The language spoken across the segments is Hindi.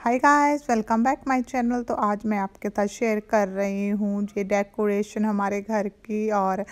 Hi guys, welcome back my channel. तो आज मैं आपके साथ शेयर कर रही हूँ ये डेकोरेशन हमारे घर की, और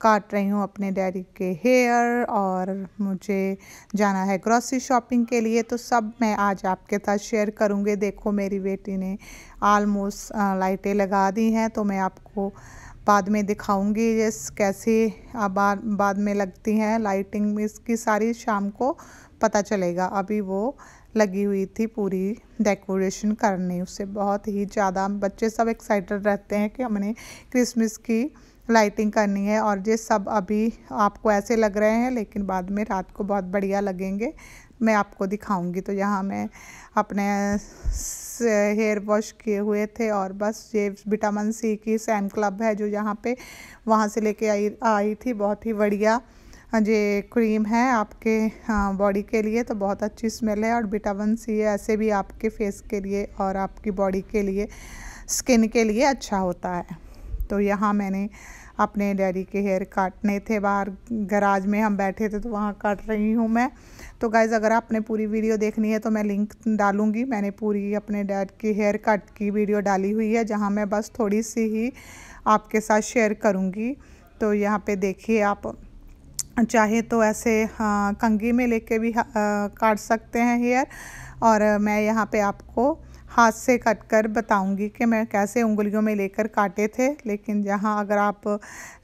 काट रही हूँ अपने डैडी के हेयर, और मुझे जाना है ग्रॉसरी शॉपिंग के लिए। तो सब मैं आज आपके साथ शेयर करूँगी। देखो, मेरी बेटी ने ऑलमोस्ट लाइटें लगा दी हैं, तो मैं आपको बाद में दिखाऊंगी ये कैसे बाद में लगती हैं लाइटिंग। इसकी सारी शाम को पता चलेगा। अभी वो लगी हुई थी पूरी डेकोरेशन करने, उससे बहुत ही ज़्यादा बच्चे सब एक्साइटेड रहते हैं कि हमने क्रिसमस की लाइटिंग करनी है। और ये सब अभी आपको ऐसे लग रहे हैं, लेकिन बाद में रात को बहुत बढ़िया लगेंगे। मैं आपको दिखाऊंगी। तो यहाँ मैं अपने हेयर वॉश किए हुए थे, और बस ये विटामिन सी की सैन क्लब है जो यहाँ पे, वहाँ से लेके आई थी। बहुत ही बढ़िया ये क्रीम है आपके बॉडी के लिए, तो बहुत अच्छी स्मेल है। और विटामिन सी ऐसे भी आपके फेस के लिए और आपकी बॉडी के लिए, स्किन के लिए अच्छा होता है। तो यहाँ मैंने अपने डैडी के हेयर काटने थे, बाहर गराज में हम बैठे थे तो वहाँ काट रही हूँ मैं। तो गाइज़, अगर आपने पूरी वीडियो देखनी है तो मैं लिंक डालूँगी। मैंने पूरी अपने डैड की हेयर कट की वीडियो डाली हुई है, जहाँ मैं बस थोड़ी सी ही आपके साथ शेयर करूँगी। तो यहाँ पे देखिए, आप चाहे तो ऐसे कंघी में लेके भी काट सकते हैं हेयर, और मैं यहाँ पे आपको हाथ से कट कर बताऊंगी कि मैं कैसे उंगलियों में लेकर काटे थे। लेकिन जहाँ अगर आप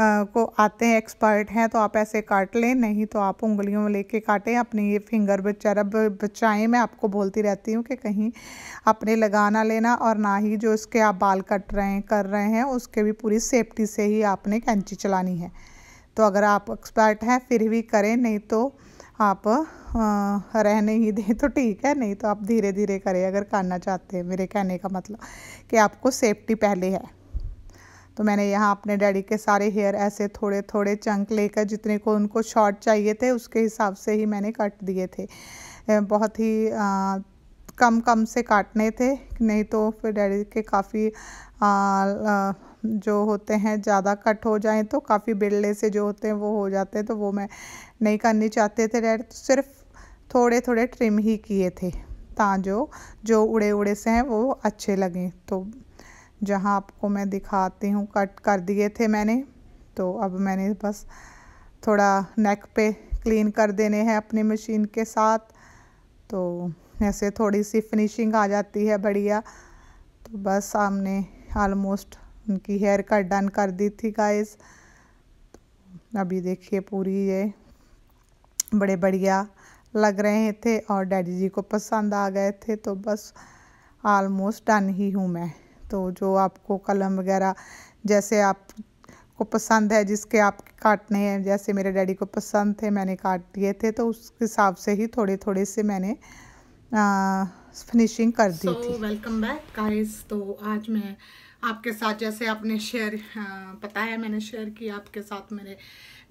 को आते हैं, एक्सपर्ट हैं, तो आप ऐसे काट लें, नहीं तो आप उंगलियों में लेके काटें। अपनी ये फिंगर बचाएं। मैं आपको बोलती रहती हूँ कि कहीं अपने लगा ना लेना, और ना ही जो इसके आप बाल कर रहे हैं उसके भी पूरी सेफ्टी से ही आपने कैंची चलानी है। तो अगर आप एक्सपर्ट हैं फिर भी करें, नहीं तो आप रहने ही दें तो ठीक है, नहीं तो आप धीरे धीरे करें अगर करना चाहते हैं। मेरे कहने का मतलब कि आपको सेफ्टी पहले है। तो मैंने यहाँ अपने डैडी के सारे हेयर ऐसे थोड़े थोड़े चंक लेकर, जितने को उनको शॉर्ट चाहिए थे उसके हिसाब से ही मैंने काट दिए थे। बहुत ही कम से काटने थे, नहीं तो फिर डैडी के काफ़ी जो होते हैं ज़्यादा कट हो जाएं तो काफ़ी बिरले से जो होते हैं वो हो जाते हैं, तो वो मैं नहीं करनी चाहते थे। डैडी तो सिर्फ थोड़े थोड़े ट्रिम ही किए थे, जो उड़े से हैं वो अच्छे लगें। तो जहाँ आपको मैं दिखाती हूँ, कट कर दिए थे मैंने। तो अब मैंने बस थोड़ा नेक पे क्लीन कर देने हैं अपनी मशीन के साथ, तो ऐसे थोड़ी सी फिनिशिंग आ जाती है बढ़िया। तो बस सामने ऑलमोस्ट उनकी हेयर कट डन कर दी थी गाइस। अभी देखिए, पूरी ये बड़े बढ़िया लग रहे थे और डैडी जी को पसंद आ गए थे। तो बस ऑलमोस्ट डन ही हूँ मैं। तो जो आपको कलम वगैरह जैसे आपको पसंद है, जिसके आप काटने हैं, जैसे मेरे डैडी को पसंद थे मैंने काट दिए थे, तो उस हिसाब से ही थोड़े थोड़े से मैंने फिनिशिंग कर दी थी। Welcome back guys. तो आज मैं आपके साथ, जैसे आपने शेयर पता है मैंने शेयर किया आपके साथ मेरे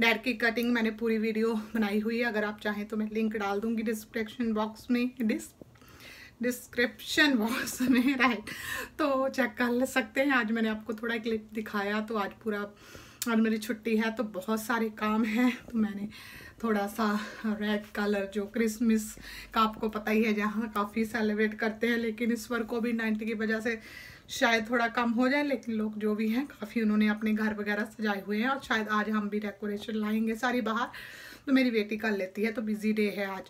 डैड की कटिंग, मैंने पूरी वीडियो बनाई हुई है। अगर आप चाहें तो मैं लिंक डाल दूंगी डिस्क्रिप्शन बॉक्स में राइट, तो चेक कर सकते हैं। आज मैंने आपको थोड़ा क्लिप दिखाया। तो आज मेरी छुट्टी है, तो बहुत सारे काम हैं, तो मैंने थोड़ा सा रेड कलर, जो क्रिसमस का आपको पता ही है जहाँ काफ़ी सेलिब्रेट करते हैं, लेकिन इस बार कोविड-19 की वजह से शायद थोड़ा कम हो जाए, लेकिन लोग जो भी हैं काफ़ी उन्होंने अपने घर वगैरह सजाए हुए हैं, और शायद आज हम भी डेकोरेशन लाएंगे सारी बाहर। तो मेरी बेटी कर लेती है, तो बिजी डे है आज,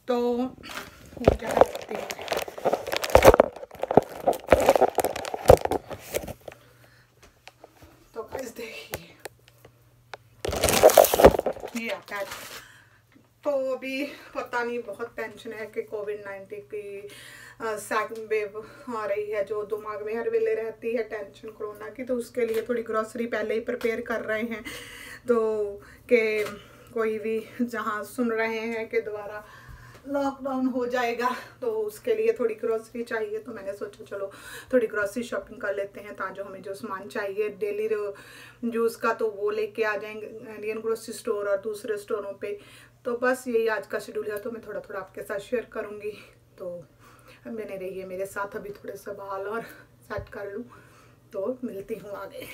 तो हो जाती है। तो गाइस देखिए, ये आता है। तो अभी पता नहीं, बहुत टेंशन है कि कोविड-19 की सेकंड वेव आ रही है, जो दिमाग में हर वेले रहती है टेंशन कोरोना की। तो उसके लिए थोड़ी ग्रोसरी पहले ही प्रिपेयर कर रहे हैं, तो कि कोई भी जहां सुन रहे हैं कि दोबारा लॉकडाउन हो जाएगा, तो उसके लिए थोड़ी ग्रोसरी चाहिए। तो मैंने सोचा चलो थोड़ी ग्रोसरी शॉपिंग कर लेते हैं, ताकि हमें जो सामान चाहिए डेली यूज़ का, तो वो लेके आ जाएंगे इंडियन ग्रोसरी स्टोर और दूसरे स्टोरों पे। तो बस यही आज का शेड्यूल है, तो मैं थोड़ा थोड़ा आपके साथ शेयर करूँगी। तो बने रहिए मेरे साथ। अभी थोड़े से बाल और सेट कर लूँ, तो मिलती हूँ आगे।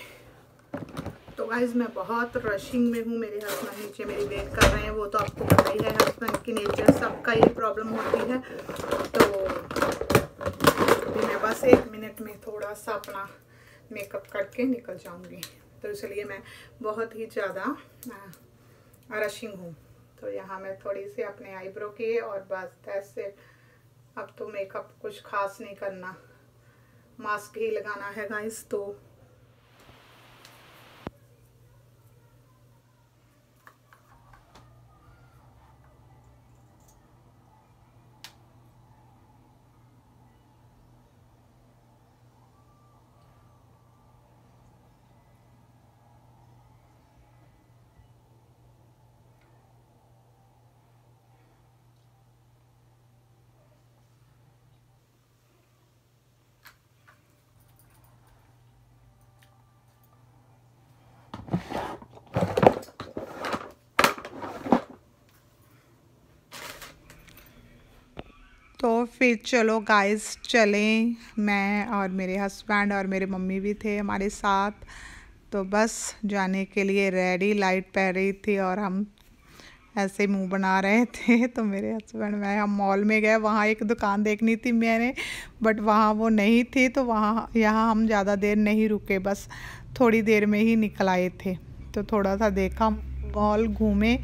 तो गाइज, मैं बहुत रशिंग में हूँ। मेरे हस्बैंड नीचे मेरी वेट कर रहे हैं। वो तो आपको पता ही है, हस्बैंड की नेचर सबका ये प्रॉब्लम होती है। तो बस 1 मिनट में थोड़ा सा अपना मेकअप करके निकल जाऊंगी। तो इसलिए मैं बहुत ही ज़्यादा रशिंग हूँ। तो यहाँ मैं थोड़ी सी अपने आईब्रो की और बस दैट्स इट। अब तो मेकअप कुछ खास नहीं करना, मास्क ही लगाना है गाइस। तो फिर चलो गाइस चलें, मैं और मेरे हस्बैंड और मेरे मम्मी भी थे हमारे साथ। तो बस जाने के लिए रेडी, लाइट पह रही थी और हम ऐसे मुंह बना रहे थे। तो मेरे हस्बैंड मैं हम मॉल में गए, वहाँ एक दुकान देखनी थी मैंने, बट वहाँ वो नहीं थी। तो यहाँ हम ज़्यादा देर नहीं रुके, बस थोड़ी देर में ही निकल आए थे। तो थोड़ा सा देखा, मॉल घूमे,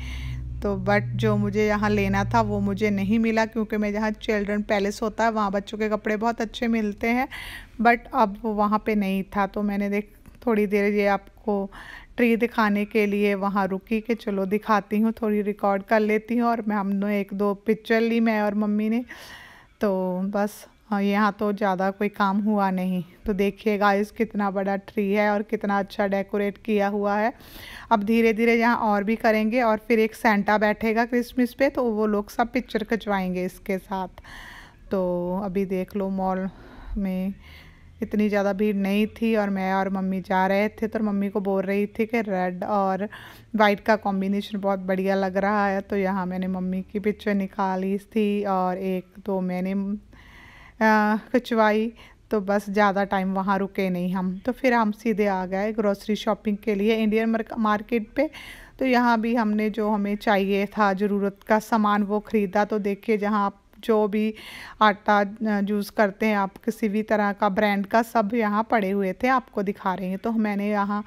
तो बट जो मुझे यहाँ लेना था वो मुझे नहीं मिला, क्योंकि मैं जहाँ चिल्ड्रन पैलेस होता है वहाँ बच्चों के कपड़े बहुत अच्छे मिलते हैं, बट अब वहाँ पे नहीं था। तो मैंने थोड़ी देर ये आपको ट्री दिखाने के लिए वहाँ रुकी कि चलो दिखाती हूँ, थोड़ी रिकॉर्ड कर लेती हूँ। और हमने 1-2 पिक्चर ली, मैं और मम्मी ने। तो बस यहाँ तो ज़्यादा कोई काम हुआ नहीं। तो देखिए गाइस कितना बड़ा ट्री है और कितना अच्छा डेकोरेट किया हुआ है। अब धीरे धीरे यहाँ और भी करेंगे, और फिर एक सेंटा बैठेगा क्रिसमस पे, तो वो लोग सब पिक्चर खिंचवाएंगे इसके साथ। तो अभी देख लो, मॉल में इतनी ज़्यादा भीड़ नहीं थी और मैं और मम्मी जा रहे थे। तो मम्मी को बोल रही थी कि रेड और वाइट का कॉम्बिनेशन बहुत बढ़िया लग रहा है। तो यहाँ मैंने मम्मी की पिक्चर निकाली थी और 1-2 मैंने खिंचवाई। तो बस ज़्यादा टाइम वहाँ रुके नहीं हम। तो फिर हम सीधे आ गए ग्रोसरी शॉपिंग के लिए इंडियन मार्केट पे। तो यहाँ भी हमने जो हमें चाहिए था ज़रूरत का सामान वो ख़रीदा। तो देखिए, जहाँ आप जो भी आटा यूज़ करते हैं, आप किसी भी तरह का ब्रांड का, सब यहाँ पड़े हुए थे, आपको दिखा रही हैं। तो मैंने यहाँ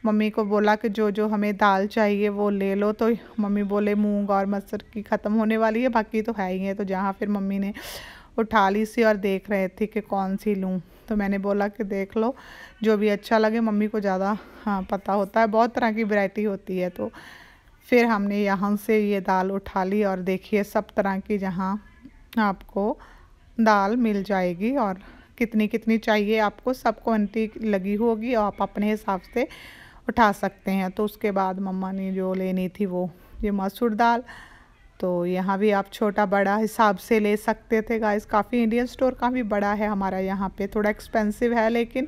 मम्मी को बोला कि जो जो हमें दाल चाहिए वो ले लो। तो मम्मी बोले मूंग और मसूर की ख़त्म होने वाली है, बाकी तो है ही है। तो जहाँ फिर मम्मी ने उठा ली सी और देख रहे थे कि कौन सी लूँ। तो मैंने बोला कि देख लो जो भी अच्छा लगे, मम्मी को ज़्यादा पता होता है, बहुत तरह की वैरायटी होती है। तो फिर हमने यहाँ से ये दाल उठा ली और देखिए सब तरह की जहाँ आपको दाल मिल जाएगी, और कितनी कितनी चाहिए आपको सब क्वांटिटी लगी होगी, और आप अपने हिसाब से उठा सकते हैं। तो उसके बाद मम्मा ने जो लेनी थी वो ये मसूर दाल। तो यहाँ भी आप छोटा बड़ा हिसाब से ले सकते थे गाइस। काफ़ी इंडियन स्टोर काफ़ी बड़ा है हमारा यहाँ पे, थोड़ा एक्सपेंसिव है, लेकिन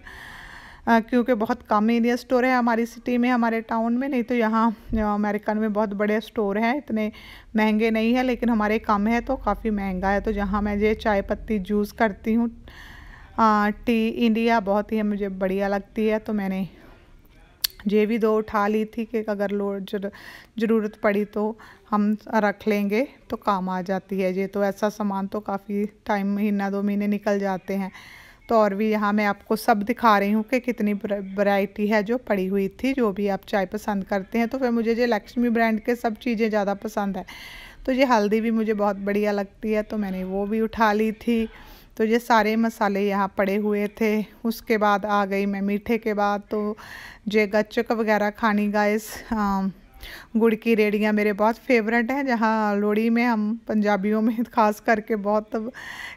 क्योंकि बहुत कम इंडियन स्टोर है हमारी सिटी में, हमारे टाउन में। नहीं तो यहाँ अमेरिकन में बहुत बड़े स्टोर हैं, इतने महंगे नहीं है, लेकिन हमारे कम है तो काफ़ी महंगा है। तो जहाँ मैं ये चाय पत्ती जूस करती हूँ, टी इंडिया, बहुत ही मुझे बढ़िया लगती है। तो मैंने ये भी 2 उठा ली थी कि अगर ज़रूरत पड़ी तो हम रख लेंगे, तो काम आ जाती है ये। तो ऐसा सामान तो काफ़ी टाइम, 1-2 महीने निकल जाते हैं। तो और भी यहाँ मैं आपको सब दिखा रही हूँ कि कितनी वैरायटी है जो पड़ी हुई थी। जो भी आप चाय पसंद करते हैं, तो फिर मुझे ये लक्ष्मी ब्रांड के सब चीज़ें ज़्यादा पसंद है। तो ये हल्दी भी मुझे बहुत बढ़िया लगती है, तो मैंने वो भी उठा ली थी। तो ये सारे मसाले यहाँ पड़े हुए थे। उसके बाद आ गई मैं मीठे के बाद। तो ये गच्चक वगैरह खानी गाइस, गुड़ की रेड़ियाँ मेरे बहुत फेवरेट हैं, जहाँ लोहड़ी में हम पंजाबियों में ख़ास करके बहुत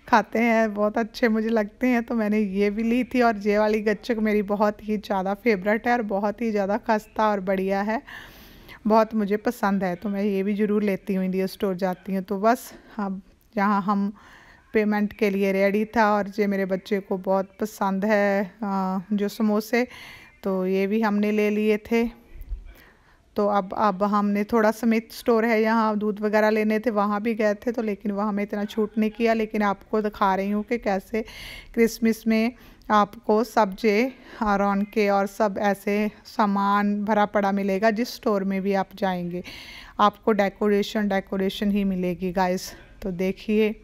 खाते हैं, बहुत अच्छे मुझे लगते हैं। तो मैंने ये भी ली थी, और ये वाली गच्चक मेरी बहुत ही ज़्यादा फेवरेट है और बहुत ही ज़्यादा खस्ता और बढ़िया है, बहुत मुझे पसंद है। तो मैं ये भी ज़रूर लेती हूँ, इंडिया स्टोर जाती हूँ। तो बस अब यहाँ हम पेमेंट के लिए रेडी था, और ये मेरे बच्चे को बहुत पसंद है जो समोसे, तो ये भी हमने ले लिए थे। तो अब हमने थोड़ा समित स्टोर है यहाँ, दूध वगैरह लेने थे, वहाँ भी गए थे। तो लेकिन वहाँ में इतना छूट नहीं किया, लेकिन आपको दिखा रही हूँ कि कैसे क्रिसमस में आपको सब्जे रौन के और सब ऐसे सामान भरा पड़ा मिलेगा। जिस स्टोर में भी आप जाएंगे आपको डेकोरेशन ही मिलेगी गाइस। तो देखिए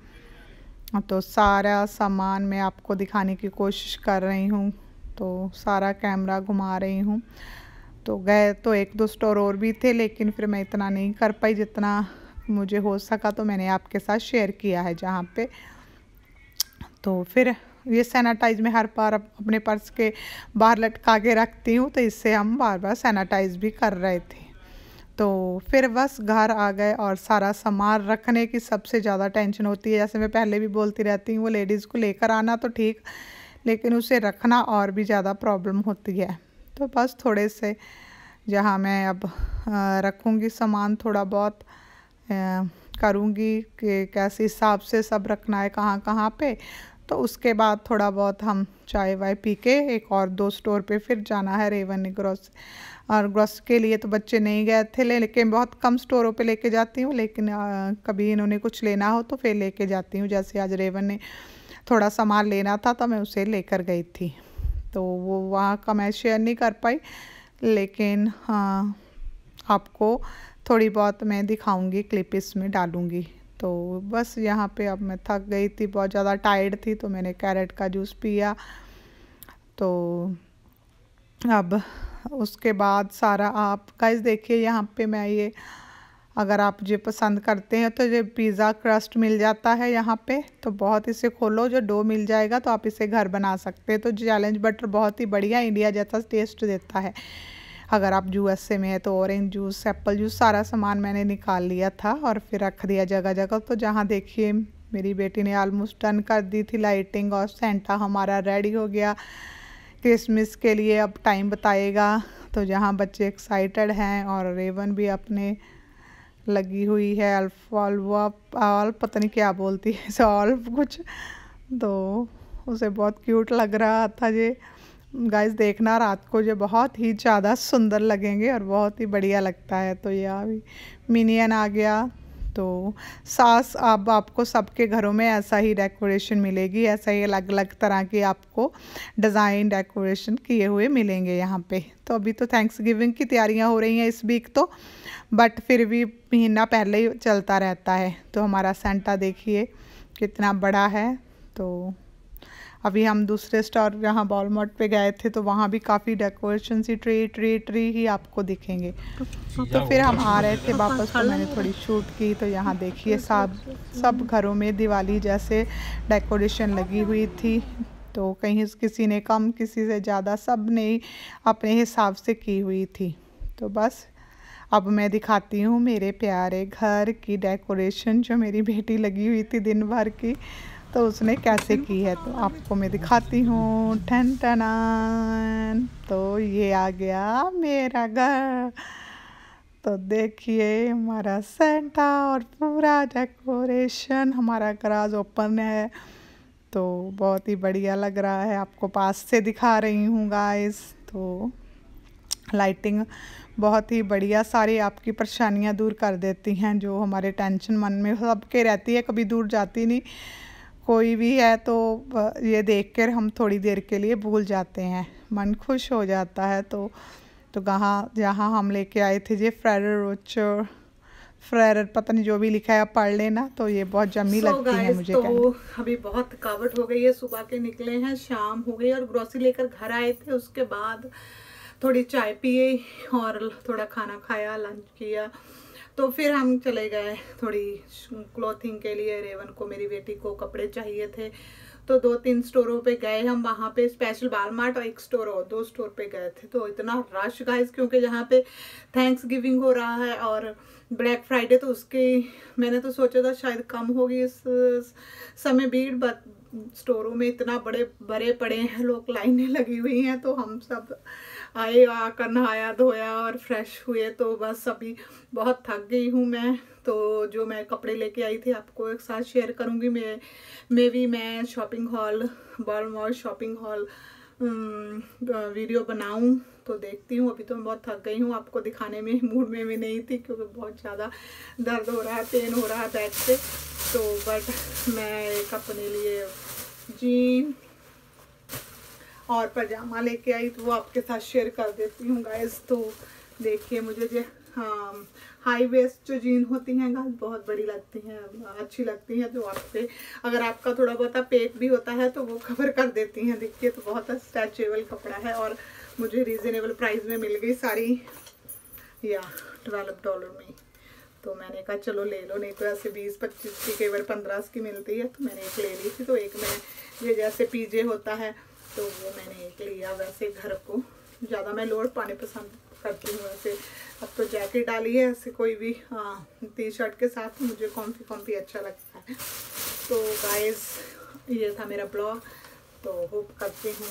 तो सारा सामान मैं आपको दिखाने की कोशिश कर रही हूँ, तो सारा कैमरा घुमा रही हूँ। तो गए तो 1-2 स्टोर और भी थे, लेकिन फिर मैं इतना नहीं कर पाई, जितना मुझे हो सका तो मैंने आपके साथ शेयर किया है जहाँ पे। तो फिर ये सैनिटाइज मैं हर बार अपने पर्स के बाहर लटका के रखती हूँ, तो इससे हम बार बार सैनिटाइज भी कर रहे थे। तो फिर बस घर आ गए और सारा सामान रखने की सबसे ज़्यादा टेंशन होती है। जैसे मैं पहले भी बोलती रहती हूँ, वो लेडीज़ को लेकर आना तो ठीक, लेकिन उसे रखना और भी ज़्यादा प्रॉब्लम होती है। तो बस थोड़े से जहाँ मैं अब रखूँगी सामान, थोड़ा बहुत करूँगी कि कैसे हिसाब से सब रखना है कहाँ कहाँ पे। तो उसके बाद थोड़ा बहुत हम चाय वाय पी के एक और 2 स्टोर पे फिर जाना है, रेवन ग्रोस और ग्रोस के लिए तो बच्चे नहीं गए थे, लेकिन बहुत कम स्टोरों पे लेके जाती हूँ, लेकिन कभी इन्होंने कुछ लेना हो तो फिर लेके जाती हूँ। जैसे आज रेवन ने थोड़ा सामान लेना था तो मैं उसे लेकर गई थी, तो वो वहाँ का मैं शेयर नहीं कर पाई, लेकिन हाँ आपको थोड़ी बहुत मैं दिखाऊंगी, क्लिप इसमें डालूंगी। तो बस यहाँ पे अब मैं थक गई थी, बहुत ज़्यादा टायर्ड थी, तो मैंने कैरेट का जूस पिया। तो अब उसके बाद सारा आप गाइस देखिए यहाँ पे मैं ये, अगर आप ये पसंद करते हैं तो ये पिज़्ज़ा क्रस्ट मिल जाता है यहाँ पे, तो बहुत इसे खोलो जो डो मिल जाएगा तो आप इसे घर बना सकते हैं। तो चैलेंज बटर बहुत ही बढ़िया इंडिया जैसा टेस्ट देता है। अगर आप यूएसए में है तो ऑरेंज जूस, एप्पल जूस, सारा सामान मैंने निकाल लिया था और फिर रख दिया जगह जगह। तो जहाँ देखिए मेरी बेटी ने ऑलमोस्ट डन कर दी थी लाइटिंग, और सेंटा हमारा रेडी हो गया क्रिसमस के लिए, अब टाइम बताएगा। तो जहाँ बच्चे एक्साइटेड हैं और रेवन भी अपने लगी हुई है, अल्फ पता नहीं क्या बोलती है सॉल्व कुछ, तो उसे बहुत क्यूट लग रहा था। ये गाइस देखना रात को जो बहुत ही ज़्यादा सुंदर लगेंगे और बहुत ही बढ़िया लगता है। तो ये अभी मिनियन आ गया। तो सास अब आपको सबके घरों में ऐसा ही डेकोरेशन मिलेगी, ऐसा ही अलग अलग तरह की आपको डिज़ाइन डेकोरेशन किए हुए मिलेंगे यहाँ पे। तो अभी तो थैंक्स गिविंग की तैयारियाँ हो रही हैं इस वीक, तो बट फिर भी महीना पहले ही चलता रहता है। तो हमारा सेंटा देखिए कितना बड़ा है। तो अभी हम दूसरे स्टोर जहाँ वॉलमार्ट पे गए थे तो वहाँ भी काफ़ी डेकोरेशन सी ट्री ही आपको दिखेंगे। तो फिर हम आ रहे थे वापस, तो मैंने थोड़ी शूट की। तो यहाँ देखिए सब घरों में दिवाली जैसे डेकोरेशन लगी हुई थी, तो कहीं किसी ने कम किसी से ज़्यादा, सब ने अपने हिसाब से की हुई थी। तो बस अब मैं दिखाती हूँ मेरे प्यारे घर की डेकोरेशन जो मेरी बेटी लगी हुई थी दिन भर की, तो उसने कैसे की है। तो आपको मैं दिखाती हूँ, ठन टनान। तो ये आ गया मेरा घर। तो देखिए हमारा सेंटा और पूरा डेकोरेशन, हमारा गराज ओपन है, तो बहुत ही बढ़िया लग रहा है। आपको पास से दिखा रही हूँ गाइस। तो लाइटिंग बहुत ही बढ़िया, सारी आपकी परेशानियाँ दूर कर देती हैं, जो हमारे टेंशन मन में सबके रहती है, कभी दूर जाती नहीं। कोई भी है तो ये देख कर हम थोड़ी देर के लिए भूल जाते हैं, मन खुश हो जाता है। तो जहाँ हम लेके आए थे ये फ्रेरर पता नहीं जो भी लिखा है, आप पढ़ लेना। तो ये बहुत जमी लगती है मुझे। तो अभी बहुत थकावट हो गई है, सुबह के निकले हैं, शाम हो गई और ग्रोसरी लेकर घर आए थे। उसके बाद थोड़ी चाय पिए और थोड़ा खाना खाया, लंच किया, तो फिर हम चले गए थोड़ी क्लॉथिंग के लिए। रेवन को, मेरी बेटी को कपड़े चाहिए थे, तो 2-3 स्टोरों पे गए हम। वहाँ पे स्पेशल वॉलमार्ट और एक स्टोर और 2 स्टोर पे गए थे। तो इतना रश गाइस, क्योंकि यहाँ पे थैंक्स गिविंग हो रहा है और ब्लैक फ्राइडे, तो उसके मैंने तो सोचा था शायद कम होगी इस समय भीड़, बट स्टोरों में इतना बड़े पड़े हैं, लोग लाइनें लगी हुई हैं। तो हम सब आए, आकर नहाया धोया और फ्रेश हुए। तो बस अभी बहुत थक गई हूँ मैं। तो जो मैं कपड़े लेके आई थी आपको एक साथ शेयर करूँगी। मैं shopping hall, Walmart shopping hall video बनाऊं, तो देखती हूँ। अभी तो मैं बहुत थक गई हूँ, आपको दिखाने में मूड में भी नहीं थी, क्योंकि बहुत ज़्यादा दर्द हो रहा है, पेन हो रहा है बैक से। तो बट मैं एक अपने लिए जीन और पजामा लेके आई, तो वो आपके साथ शेयर कर देती हूँ गाइस। तो देखिए मुझे जो हाई वेस्ट जो जीन होती हैं गाइस बहुत बड़ी लगती हैं, अच्छी लगती हैं, जो आप पे अगर आपका थोड़ा बहुत पेट भी होता है तो वो कवर कर देती हैं। देखिए तो बहुत स्ट्रेचेबल कपड़ा है और मुझे रीजनेबल प्राइस में मिल गई सारी, या $12 में। तो मैंने कहा चलो ले लो, नहीं तो ऐसे 20-25 की कई बार 15 की मिलती है, तो मैंने एक ले ली थी। तो एक में ये जैसे पीजे होता है तो वो मैंने एक लिया। वैसे घर को ज़्यादा मैं लोअर पाने पसंद करती हूँ, वैसे अब तो जैकेट डाली है, ऐसे कोई भी टी शर्ट के साथ मुझे कॉम्फी अच्छा लगता है। तो गाइस ये था मेरा ब्लॉग, तो होप करती हूँ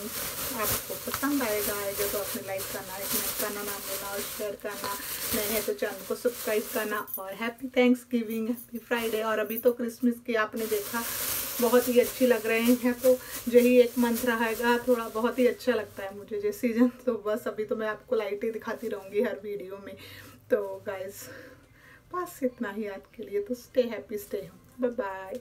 आपको पसंद आएगा तो अपने लाइक करना, कमेंट करना ना भूलना और शेयर करना, नए हैं तो चैनल को सब्सक्राइब करना। और हैप्पी थैंक्सगिविंग, हैप्पी फ्राइडे। और अभी तो क्रिसमस की आपने देखा बहुत ही अच्छी लग रहे हैं, तो यही एक मंथ रहेगा, थोड़ा बहुत ही अच्छा लगता है मुझे ये सीज़न। तो बस अभी तो मैं आपको लाइटें दिखाती रहूँगी हर वीडियो में। तो गाइस बस इतना ही आज के लिए, तो stay happy, stay home, bye bye.